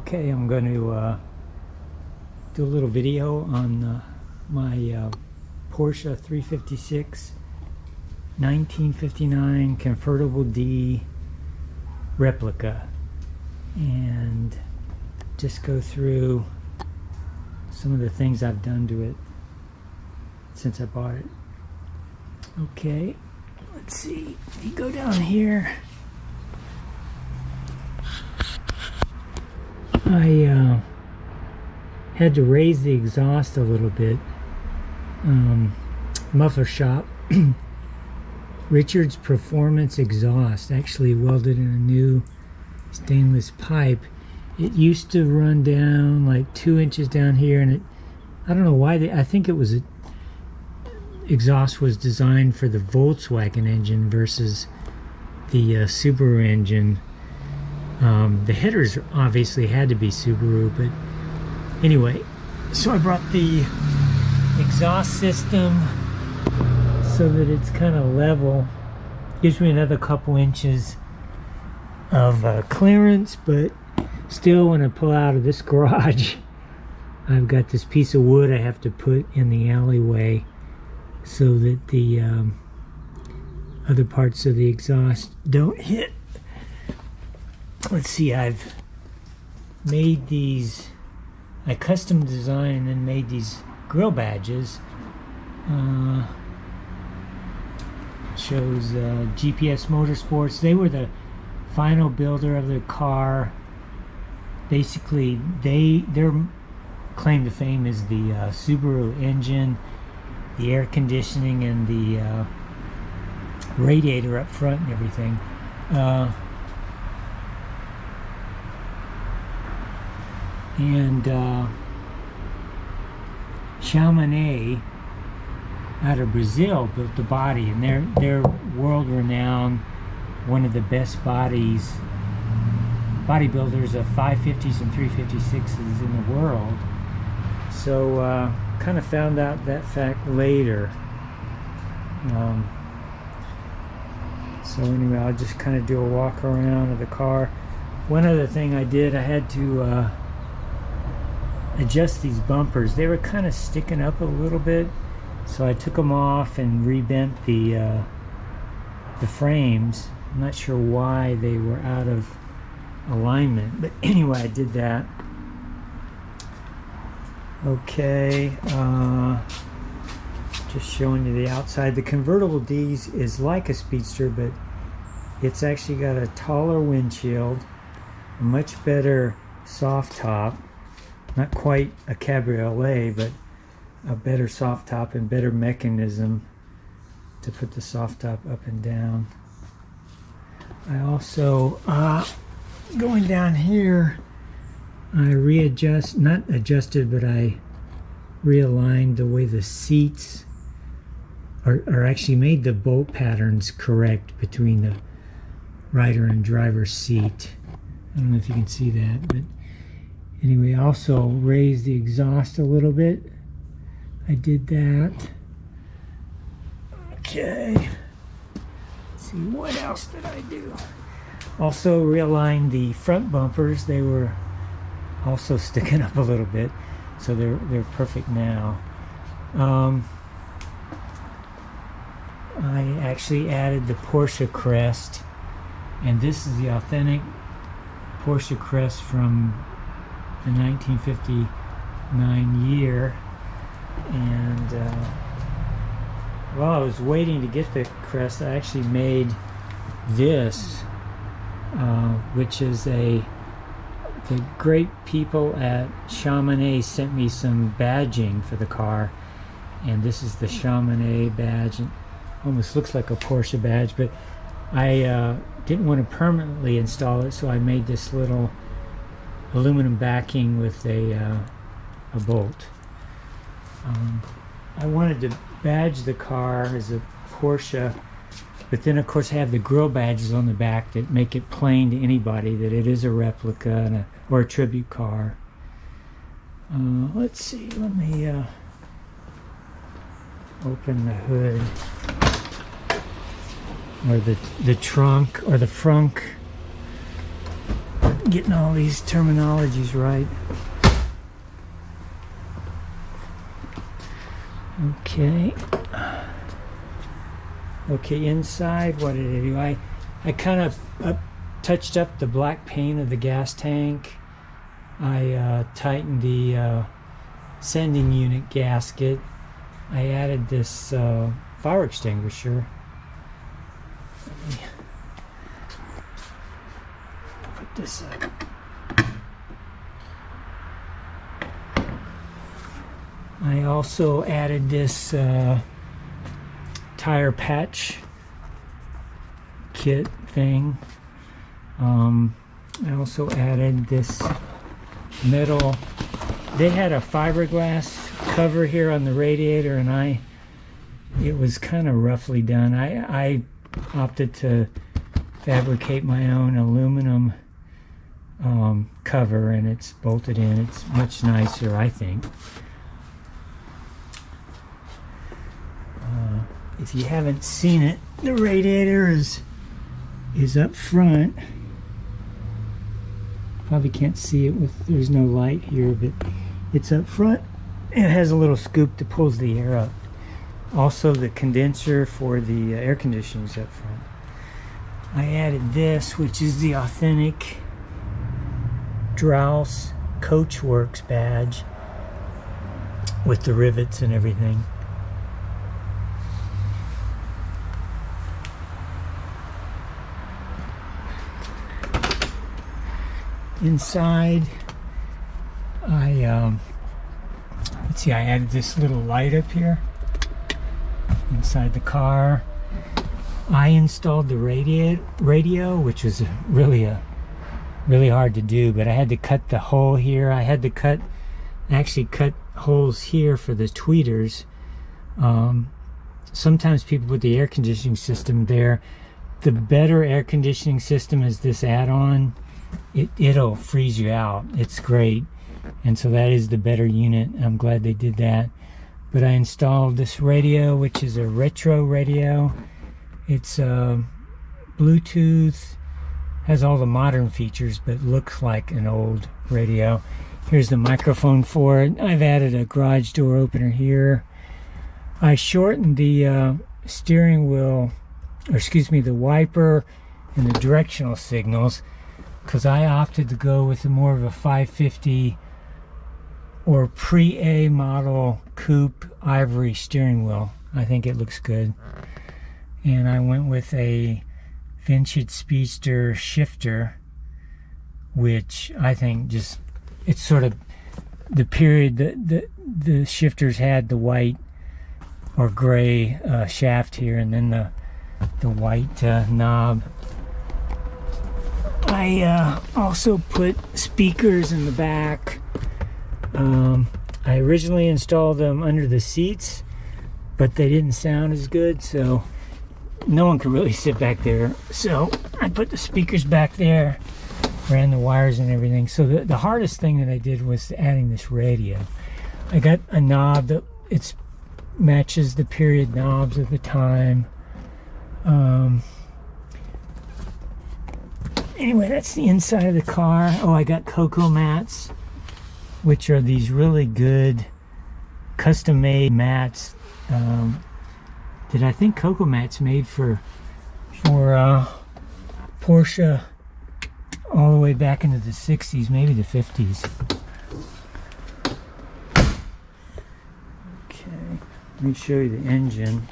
Okay, I'm going to do a little video on my Porsche 356 1959 Convertible D replica, and just go through some of the things I've done to it since I bought it. Okay, let's see, if you go down here, I had to raise the exhaust a little bit. Muffler shop, Richard's Performance exhaust, actually welded in a new stainless pipe. It used to run down like 2 inches down here, and I don't know why I think it was exhaust was designed for the Volkswagen engine versus the Subaru engine. The headers obviously had to be Subaru, but anyway, so I brought the exhaust system so that it's kind of level. Gives me another couple inches of clearance, but still, when I pull out of this garage, I've got this piece of wood I have to put in the alleyway so that the other parts of the exhaust don't hit. Let's see, I've made these, I custom designed and then made these grill badges. Shows GPS Motorsports. They were the final builder of the car. Basically, their claim to fame is the Subaru engine, the air conditioning, and the radiator up front and everything. Chamonix out of Brazil built the body, and they're world-renowned, one of the best bodybuilders of 550s and 356s in the world. So kind of found out that fact later. So anyway, I'll just kind of do a walk around of the car. One other thing I did, I had to adjust these bumpers. They were kind of sticking up a little bit, so I took them off and rebent the frames. I'm not sure why they were out of alignment, but anyway, I did that. Okay, just showing you the outside. The Convertible D is like a Speedster, but it's actually got a taller windshield, a much better soft top. Not quite a cabriolet, but a better soft top and better mechanism to put the soft top up and down. I also, going down here, I not adjusted, but I realigned the way the seats are actually made the bolt patterns correct between the rider and driver seat. I don't know if you can see that, but anyway, I also raised the exhaust a little bit. I did that. Okay. Let's see, what else did I do? Also realigned the front bumpers. They were also sticking up a little bit, so they're perfect now. I actually added the Porsche crest, and this is the authentic Porsche crest from the 1959 year. And while I was waiting to get the crest, I actually made this, which is the great people at Chamonix sent me some badging for the car, and this is the Chamonix badge. It almost looks like a Porsche badge, but I didn't want to permanently install it, so I made this little aluminum backing with a bolt. I wanted to badge the car as a Porsche, but then of course I have the grill badges on the back that make it plain to anybody that it is a replica or a tribute car. Let's see, let me open the hood, or the trunk, or the frunk. getting all these terminologies right. Okay. Okay, inside, what did I do? I kind of touched up the black paint of the gas tank. I tightened the sending unit gasket. I added this fire extinguisher. Let me put this up. I also added this tire patch kit thing. I also added this metal. They had a fiberglass cover here on the radiator, and it was kind of roughly done. I opted to fabricate my own aluminum cover, and it's bolted in. It's much nicer, I think. If you haven't seen it, the radiator is up front. Probably can't see it there's no light here, but it's up front. It has a little scoop that pulls the air up. Also, the condenser for the air conditioning is up front. I added this, which is the authentic Draus Coachworks badge with the rivets and everything. Inside, let's see, I added this little light up here inside the car. I installed the radio, which was really hard to do, but I had to cut the hole here. I had to actually cut holes here for the tweeters. Sometimes people put the air conditioning system there. The better air conditioning system is this add-on. It'll freeze you out. It's great, and so that is the better unit. I'm glad they did that. But I installed this radio, which is a retro radio. It's Bluetooth, has all the modern features, but looks like an old radio. Here's the microphone for it. I've added a garage door opener here. I shortened the steering wheel, or excuse me, the wiper and the directional signals, because I opted to go with more of a 550 or pre-A model coupe ivory steering wheel. I think it looks good. And I went with a vintage Speedster shifter, which I think it's sort of the period that the shifters had the white or gray shaft here, and then the white knob. I also put speakers in the back. I originally installed them under the seats, but they didn't sound as good, so no one could really sit back there. So I put the speakers back there, ran the wires and everything. So the hardest thing that I did was adding this radio. I got a knob that matches the period knobs of the time. Anyway, that's the inside of the car. Oh, I got Cocoa mats, which are these really good custom-made mats that I think Cocoa mats made for Porsche all the way back into the 60s, maybe the 50s. Okay, let me show you the engine.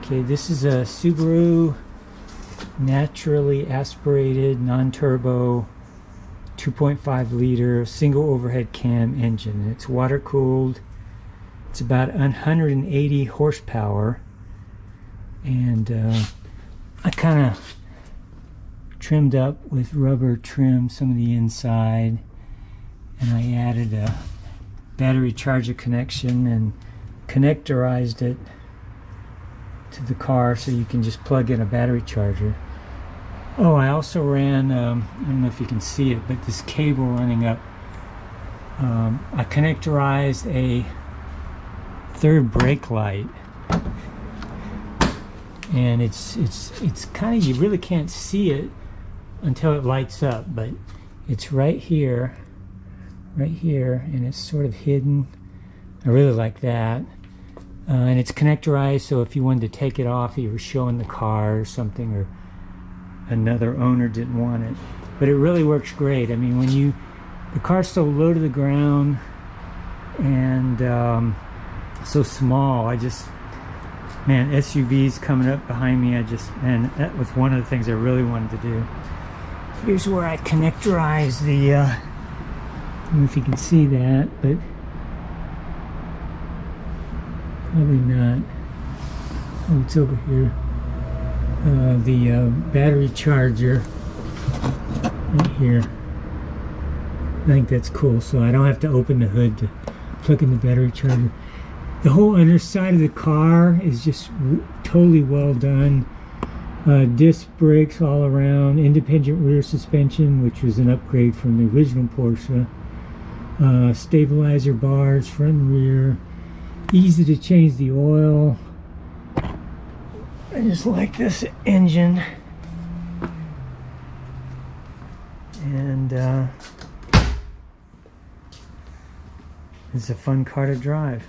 Okay, this is a Subaru naturally aspirated, non-turbo, 2.5 liter single overhead cam engine. It's water cooled. It's about 180 horsepower, and I kind of trimmed up with rubber trim some of the inside, and I added a battery charger connection and connectorized it to the car so you can just plug in a battery charger. Oh, I also ran, I don't know if you can see it, but this cable running up, I connectorized a third brake light, and it's kind of, you really can't see it until it lights up, but it's right here, and it's sort of hidden. I really like that. And it's connectorized, so if you wanted to take it off, you were showing the car or something, or another owner didn't want it. But it really works great. I mean, when the car's so low to the ground and so small, man, SUVs coming up behind me, man, that was one of the things I really wanted to do. Here's where I connectorize the, I don't know if you can see that, but probably not. Oh, it's over here. The battery charger right here. I think that's cool, so I don't have to open the hood to plug in the battery charger. The whole underside of the car is just totally well done. Disc brakes all around, independent rear suspension, which was an upgrade from the original Porsche. Stabilizer bars, front and rear. Easy to change the oil. I just like this engine. And it's a fun car to drive.